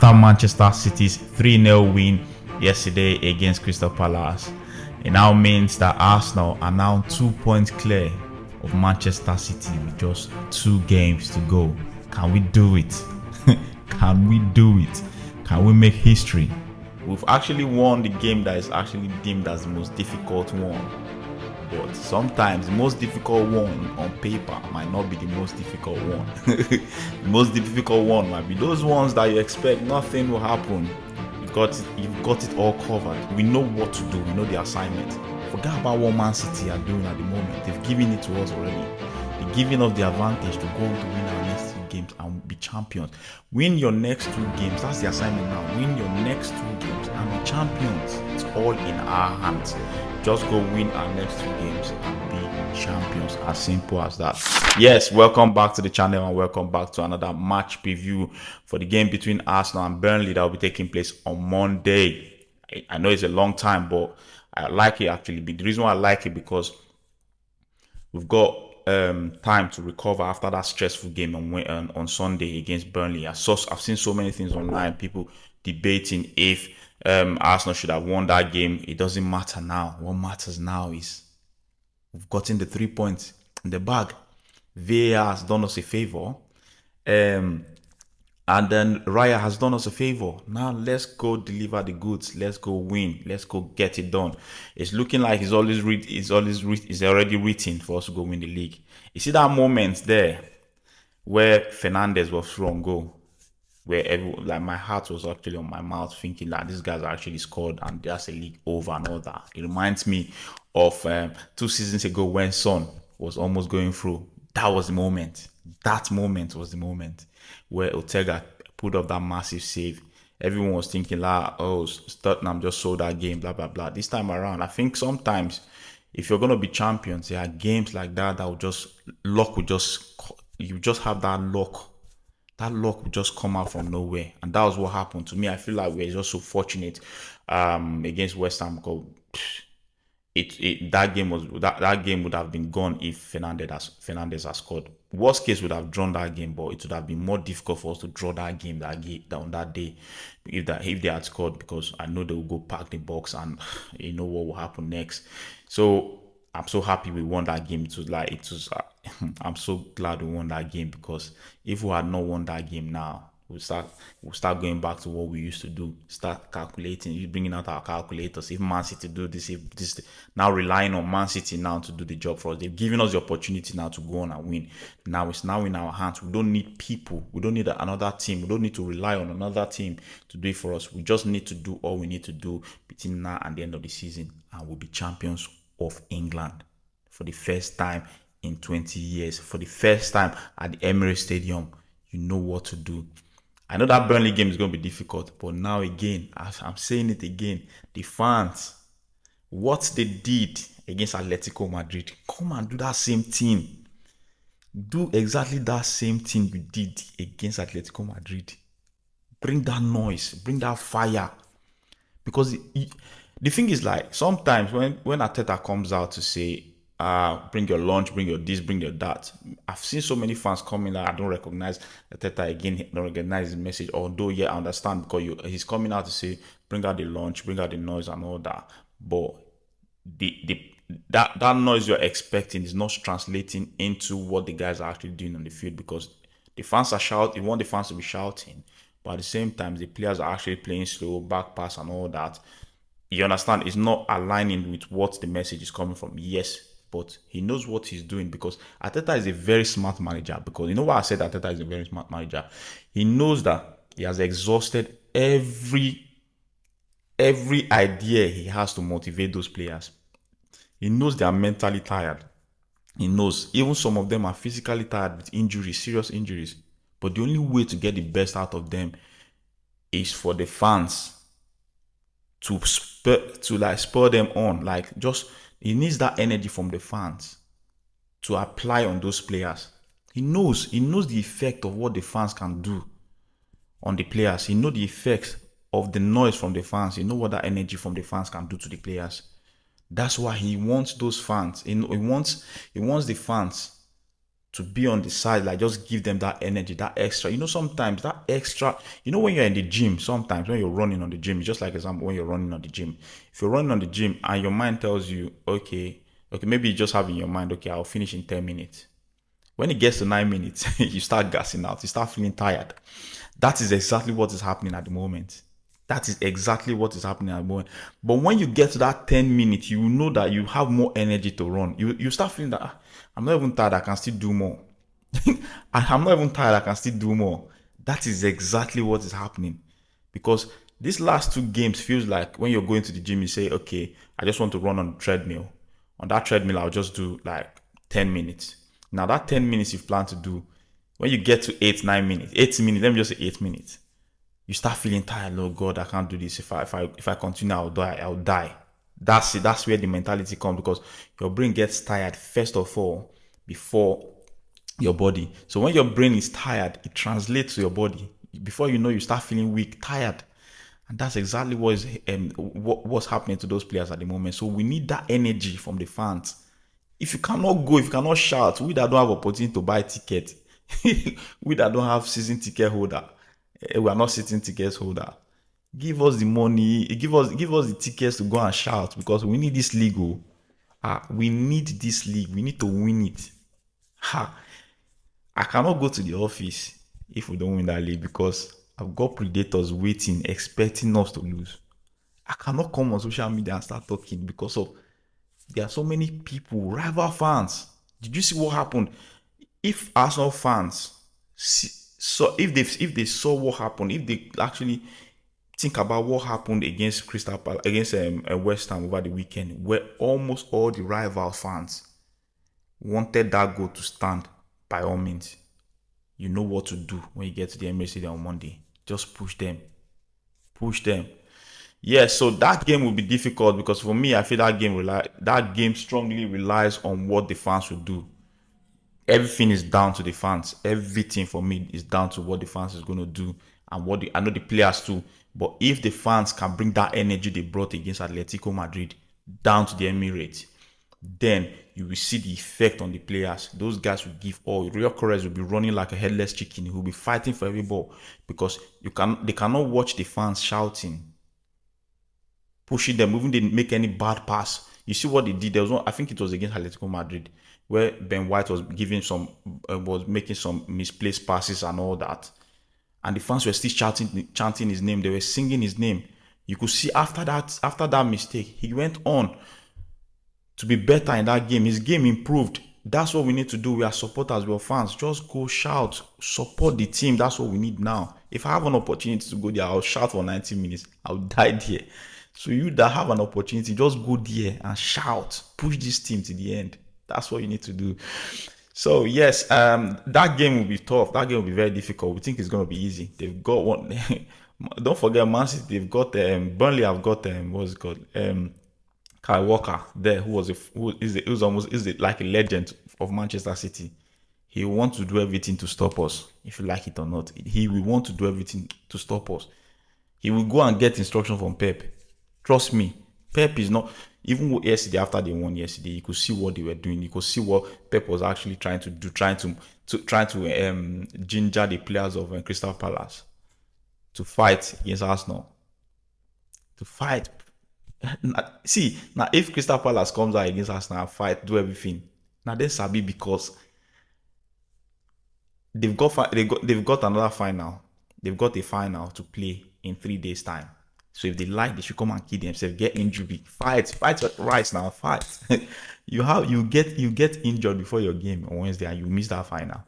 after Manchester City's 3-0 win yesterday against Crystal Palace. It now means that Arsenal are now 2 points clear of Manchester City with just 2 games to go. Can we do it? Can we do it? Can we make history? We've actually won the game that is actually deemed as the most difficult one. But sometimes the most difficult one on paper might not be the most difficult one. The most difficult one might be those ones that you expect nothing will happen. You've got it all covered. We know what to do. We know the assignment. Forget about what Man City are doing at the moment. They've given it to us already. They're giving us the advantage to go to win our next 2 games and be champions. Win your next 2 games. That's the assignment now. Win your next 2 games and be champions. It's all in our hands. Just go win our next 2 games and be champions. As simple as that. Yes, welcome back to the channel and welcome back to another match preview for the game between Arsenal and Burnley that will be taking place on Monday. I know it's a long time, but I like it actually. The reason why I like it because we've got time to recover after that stressful game on Sunday against Burnley. I've seen so many things online, people debating if Arsenal should have won that game. It doesn't matter now. What matters now is we've gotten the 3 points in the bag. VAR has done us a favor, and then Raya has done us a favor. Now let's go deliver the goods. Let's go win. Let's go get it done. It's looking like it's already written for us to go win the league. You see that moment there where Fernandes was through on goal, where my heart was actually on my mouth, thinking that these guys actually scored and that's a league over and all that. It reminds me of 2 seasons ago when Son was almost going through. That was the moment. That moment was the moment where Ødegaard put up that massive save. Everyone was thinking like, oh, Tottenham just sold that game, blah, blah, blah. This time around, I think sometimes if you're going to be champions, there are games like that will just, you just have that luck. That luck will just come out from nowhere. And that was what happened to me. I feel like we're just so fortunate against West Ham because that game would have been gone if Fernandes has scored. Worst case would have drawn that game, but it would have been more difficult for us to draw that game on that day if they had scored, because I know they will go pack the box and you know what will happen next. So I'm so happy we won that game. I'm so glad we won that game, because if we had not won that game now, we'll start going back to what we used to do. Start calculating, bringing out our calculators. If Man City do this, if this, now relying on Man City now to do the job for us. They've given us the opportunity now to go on and win. Now it's now in our hands. We don't need people. We don't need another team. We don't need to rely on another team to do it for us. We just need to do all we need to do between now and the end of the season, and we'll be champions of England for the first time in 20 years. For the first time at the Emirates Stadium, you know what to do. I know that Burnley game is going to be difficult, but now again, I'm saying it again, the fans, what they did against Atletico Madrid, come and do that same thing. Do exactly that same thing you did against Atletico Madrid. Bring that noise, bring that fire. Because the thing is, like, sometimes when Arteta comes out to say, bring your lunch, bring your this, bring your that, I've seen so many fans coming that I don't recognize Arteta again, don't recognize his message, although yeah, I understand, because he's coming out to say bring out the lunch, bring out the noise and all that, but that noise you're expecting is not translating into what the guys are actually doing on the field, because the fans are shouting. You want the fans to be shouting, but at the same time the players are actually playing slow, back pass and all that. You understand? It's not aligning with what the message is coming from. Yes, but he knows what he's doing, because Arteta is a very smart manager. Because you know why I said Arteta is a very smart manager? He knows that he has exhausted every idea he has to motivate those players. He knows they are mentally tired. He knows even some of them are physically tired with injuries, serious injuries. But the only way to get the best out of them is for the fans to spur them on. Like, just he needs that energy from the fans to apply on those players. He knows the effect of what the fans can do on the players. He knows the effects of the noise from the fans. He knows what that energy from the fans can do to the players. That's why he wants those fans. He wants the fans to be on the side, like just give them that energy, that extra. Sometimes that extra, when you're in the gym, sometimes when you're running on the gym, it's just like example, when you're running on the gym. If you're running on the gym and your mind tells you, okay, maybe you just have in your mind, okay, I'll finish in 10 minutes. When it gets to 9 minutes, you start gassing out, you start feeling tired. That is exactly what is happening at the moment. That is exactly what is happening at the moment. But when you get to that 10 minutes, you know that you have more energy to run. You start feeling that I'm not even tired, I can still do more. I'm not even tired, I can still do more. That is exactly what is happening. Because these last two games feels like when you're going to the gym, you say, okay, I just want to run on the treadmill. On that treadmill, I'll just do like 10 minutes. Now that 10 minutes you plan to do, when you get to 8 minutes, let me just say 8 minutes, you start feeling tired. Oh God, I can't do this. If I continue, I'll die. That's it. That's where the mentality comes, because your brain gets tired first of all before your body. So when your brain is tired, it translates to your body. Before you know, you start feeling weak, tired. And that's exactly what's happening to those players at the moment. So we need that energy from the fans. If you cannot go, if you cannot shout, we that don't have opportunity to buy ticket, we that don't have season ticket holder, we are not season tickets holder. Give us the money, give us the tickets to go and shout, because we need this league. We need this league. We need to win it. I cannot go to the office if we don't win that league, because I've got predators waiting, expecting us to lose. I cannot come on social media and start talking because of there are so many people, rival fans. Did you see what happened? If Arsenal fans if they saw what happened, if they actually think about what happened against Crystal Palace, against West Ham over the weekend, where almost all the rival fans wanted that goal to stand, by all means, you know what to do when you get to the Emirates Stadium on Monday. Just push them. Yeah, so that game will be difficult, because for me, I feel that game strongly relies on what the fans will do. Everything is down to the fans. Everything for me is down to what the fans is going to do, and I know the players too. But if the fans can bring that energy they brought against Atletico Madrid down to the Emirates, then you will see the effect on the players. Those guys will give all. Real Corres will be running like a headless chicken. He will be fighting for every ball, because they cannot watch the fans shouting, pushing them, even they make any bad pass. You see what they did? There was one, I think it was against Atletico Madrid, where Ben White was making some misplaced passes and all that, and the fans were still chanting his name. They were singing his name. You could see after that mistake, he went on to be better in that game. His game improved. That's what we need to do. We are supporters, we are fans. Just go shout, support the team. That's what we need now. If I have an opportunity to go there, I'll shout for 90 minutes. I'll die there. So you that have an opportunity, just go there and shout. Push this team to the end. That's what you need to do. So yes, that game will be tough. That game will be very difficult. We think it's going to be easy. They've got one. Don't forget, Man City. They've got Burnley. Have got what's it called? Kyle Walker there, who is like a legend of Manchester City. He will want to do everything to stop us, if you like it or not. He will want to do everything to stop us. He will go and get instruction from Pep. Trust me, Pep is not. Even yesterday, after they won yesterday, you could see what they were doing. You could see what Pep was actually trying to do, trying to ginger the players of Crystal Palace to fight against Arsenal. To fight. See, now if Crystal Palace comes out against Arsenal, fight, do everything. Now then sabi, because they've got another final. They've got a final to play in 3 days' time. So if they like, they should come and kill themselves, get injured, fight right now, fight. you get injured before your game on Wednesday and you miss that final.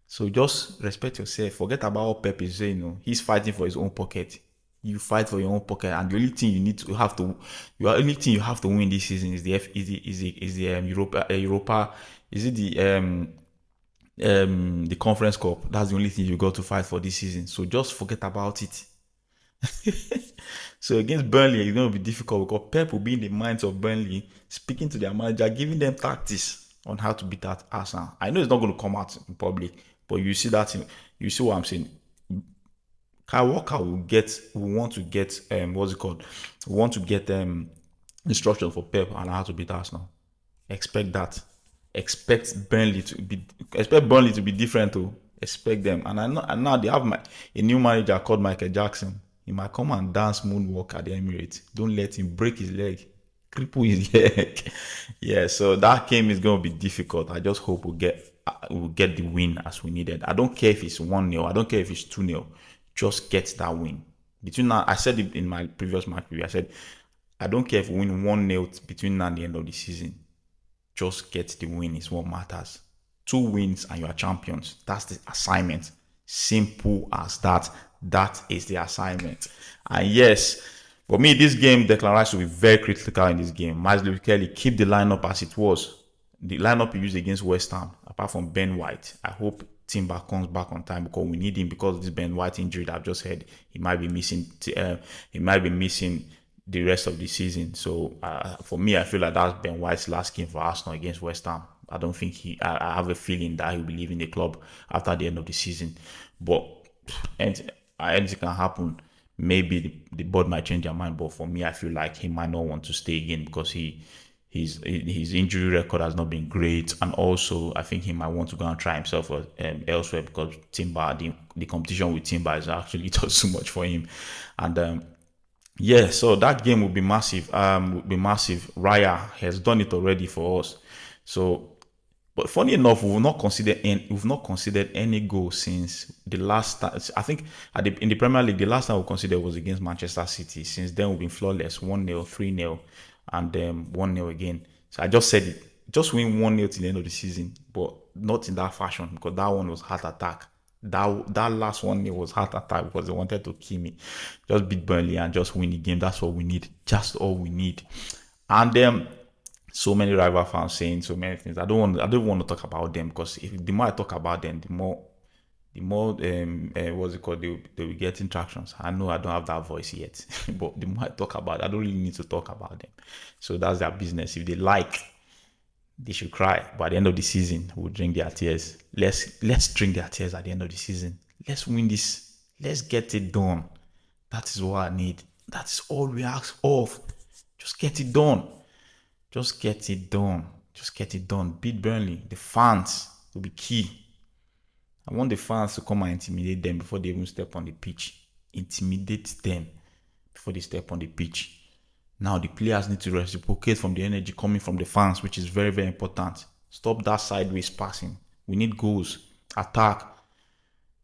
So just respect yourself. Forget about what Pep is saying. He's fighting for his own pocket. You fight for your own pocket, and the only thing you have to win this season is the Europa. Is it the Conference Cup? That's the only thing you got to fight for this season. So just forget about it. So against Burnley, it's going to be difficult, because Pep will be in the minds of Burnley, speaking to their manager, giving them tactics on how to beat that Arsenal. I know it's not going to come out in public, but you see what I'm saying. Kyle Walker will want to get instruction for Pep on how to beat Arsenal. Expect that. expect Burnley to be different too. Expect them. And I know, and now they have a new manager called Michael Jackson. He might come and dance moonwalk at the Emirates. Don't let him break his leg, cripple his leg. Yeah, so that game is going to be difficult. I just hope we'll get the win as we needed. I don't care if it's 1-0. I don't care if it's 2-0. Just get that win. Between now, I said it in my previous match review. I said, I don't care if we win 1-0 between now and the end of the season. Just get the win is what matters. 2 wins and you are champions. That's the assignment. Simple as that. That is the assignment. And yes, for me, this game, Declan Rice will be very critical in this game. Myles Lewis-Kelly, keep the lineup as it was. The lineup he used against West Ham, apart from Ben White. I hope Timber comes back on time because we need him because of this Ben White injury that I've just heard. He might be missing. The rest of the season. So for me, I feel like that's Ben White's last game for Arsenal against West Ham. I don't think I have a feeling that he'll be leaving the club after the end of the season. But anything can happen. Maybe the board might change their mind. But for me, I feel like he might not want to stay again because his injury record has not been great, and also I think he might want to go and try himself elsewhere because Timber, the competition with Timber is actually just too much for him, and yeah, so that game will be massive. Raya has done it already for us. So, but funny enough, we've not considered any goal since the last time. I think in the Premier League, the last time we considered was against Manchester City. Since then, we've been flawless: 1-0, 3-0, and 1-0 again. So I just said it. Just win 1-0 till the end of the season, but not in that fashion because that one was heart attack. That last one was heart attack because they wanted to kill me. Just beat Burnley and just win the game. That's what we need. Just all we need. And so many rival fans saying so many things. I don't want to talk about them because the more I talk about them, the more what's it called? They will get tractions. I know I don't have that voice yet, but the more I talk about it, I don't really need to talk about them. So that's their business. If they like, they should cry. But at the end of the season, we'll drink their tears. Let's drink their tears at the end of the season. Let's win this. Let's get it done. That is what I need. That's all we ask of. Just get it done. Just get it done. Just get it done. Beat Burnley. The fans will be key. I want the fans to come and intimidate them before they even step on the pitch. Intimidate them before they step on the pitch. Now the players need to reciprocate from the energy coming from the fans, which is very, very important. Stop that sideways passing. We need goals. Attack.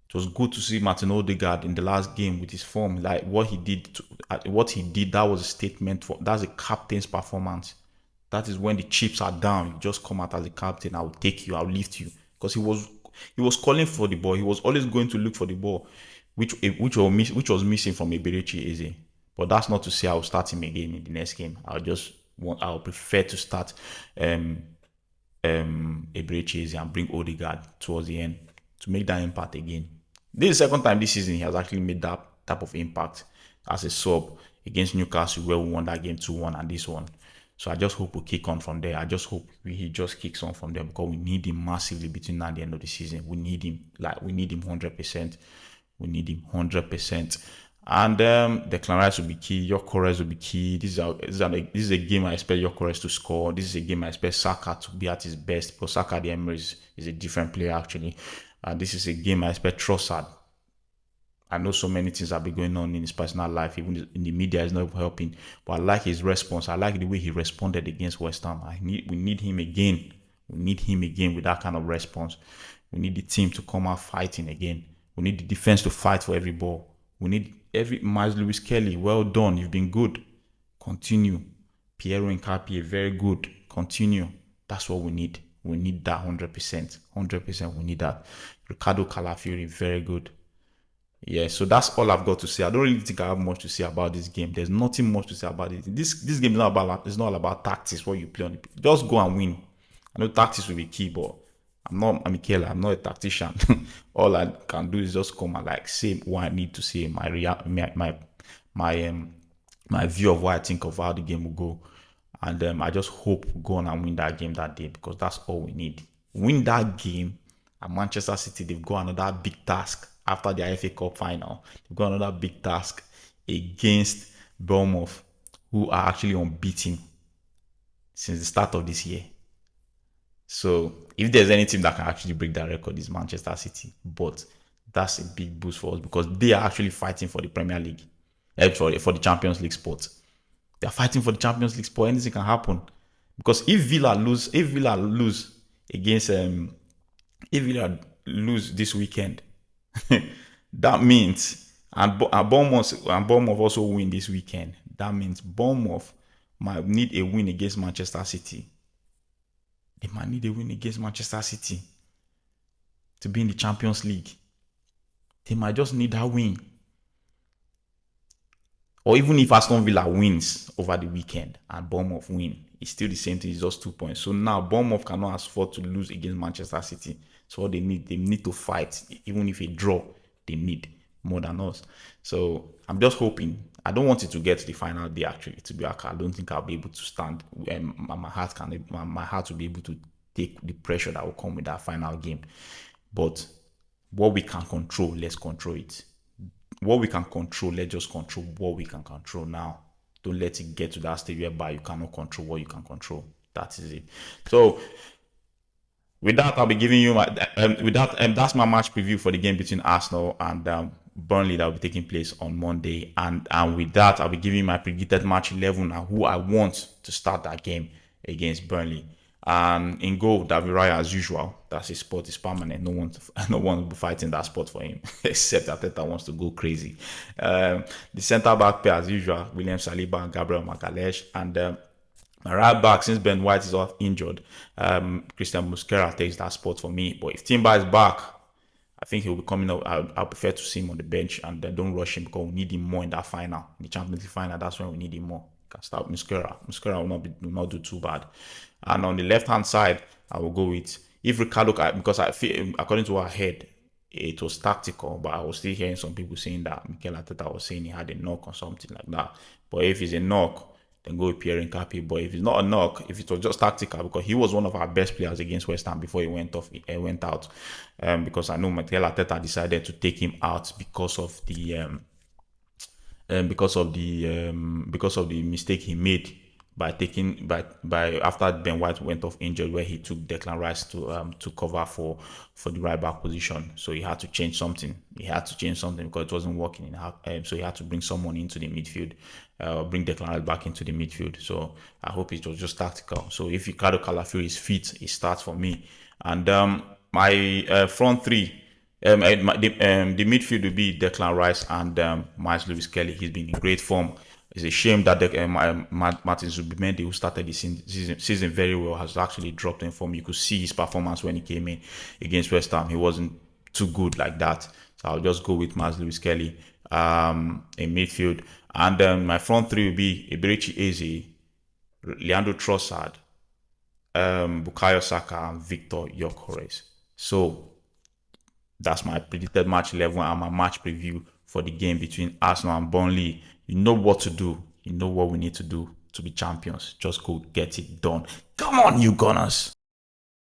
It was good to see Martin Ødegaard in the last game with his form. Like what he did, that was a statement that's a captain's performance. That is when the chips are down. You just come out as a captain. I will take you. I will lift you. Because he was calling for the ball. He was always going to look for the ball, which was missing from Eberechi Eze. But that's not to say I'll start him again in the next game. I'll prefer to start Eberechi Eze and bring Ødegaard towards the end to make that impact again. This is the second time this season he has actually made that type of impact as a sub against Newcastle, where we won that game 2-1 and this one. So I just hope we kick on from there. I just hope he just kicks on from there because we need him massively between now and the end of the season. We need him 100%. We need him 100%. And Declan Rice will be key. Gyökeres will be key. This is a game I expect Gyökeres to score. This is a game I expect Saka to be at his best. Because Saka at the Emirates is a different player actually. This is a game I expect Trossard. I know so many things have been going on in his personal life. Even in the media is not helping. But I like his response. I like the way he responded against West Ham. We need him again. We need him again with that kind of response. We need the team to come out fighting again. We need the defense to fight for every ball. We need Myles Lewis-Kelly, well done. You've been good. Continue. Piero Incapié, very good. Continue. That's what we need. We need that 100%. 100% we need that. Ricardo Calafiori, very good. Yeah, so that's all I've got to say. I don't really think I have much to say about this game. There's nothing much to say about it. This game is not all about tactics, what you play on the pitch. Just go and win. I know tactics will be key, but I'm not a tactician. All I can do is just come and say what I need to say, my view of what I think of how the game will go. And I just hope we go on and win that game that day because that's all we need. Win that game at Manchester City. They've got another big task after their FA Cup final. They've got another big task against Bournemouth, who are actually unbeaten since the start of this year. So if there's any team that can actually break that record, is Manchester City. But that's a big boost for us because they are actually fighting for the Premier League, for the Champions League spot. They are fighting for the Champions League spot. Anything can happen because if Villa lose against if Villa lose this weekend, that means and Bournemouth also win this weekend. That means Bournemouth might need a win against Manchester City. They might need a win against Manchester City to be in the Champions League. They might just need that win. Or even if Aston Villa wins over the weekend and Bournemouth win, it's still the same thing. It's just 2 points. So now Bournemouth cannot afford to lose against Manchester City. So what they need to fight. Even if a draw, they need more than us. So I'm just hoping. I don't want it to get to the final day. Actually, to be honest, I don't think I'll be able to stand. My heart will be able to take the pressure that will come with that final game. But what we can control, let's control it. What we can control, let's just control what we can control now. Don't let it get to that stage whereby you cannot control what you can control. That is it. So with that, I'll be giving you my that's my match preview for the game between Arsenal and Burnley that will be taking place on Monday. And with that, I'll be giving you my predicted match 11 and who I want to start that game against Burnley. In goal, David Raya as usual. That's his spot is permanent. No one will be fighting that spot for him except Arteta wants to go crazy. The centre back pair as usual, William Saliba and Gabriel Magalhaes. And my right back, since Ben White is off injured, Christian Mosquera takes that spot for me. But if Timber is back, I think he'll be coming up. I prefer to see him on the bench and don't rush him because we need him more in that final, in the Champions League final. That's when we need him more. Can start Mosquera. Mosquera will not do too bad. And on the left hand side, I will go with if Ricardo, because I feel according to what I heard, it was tactical, but I was still hearing some people saying that Mikel Arteta was saying he had a knock or something like that. But if it's a knock, then go with Pierre Nkapi. But if it's not a knock, if it was just tactical, because he was one of our best players against West Ham before he went out, because I know Mikel Arteta decided to take him out because of the mistake he made by after Ben White went off injured, where he took Declan Rice to cover for the right back position. So he had to change something. Because it wasn't working. So he had to bring someone into the midfield, bring Declan Rice back into the midfield. So I hope it was just tactical. So if Ricardo Calafiori is fit, he starts for me. And my front three. The midfield will be Declan Rice and Myles Lewis-Kelly. He's been in great form. It's a shame that Martin Zubimendi, who started the season very well, has actually dropped in form. You could see his performance when he came in against West Ham. He wasn't too good like that. So I'll just go with Myles Lewis-Kelly in midfield. And my front three will be Eberechi Eze, Leandro Trossard, Bukayo Saka, and Victor Gyökeres. So that's my predicted match 11 and my match preview for the game between Arsenal and Burnley. You know what to do. You know what we need to do to be champions. Just go get it done. Come on, you Gunners.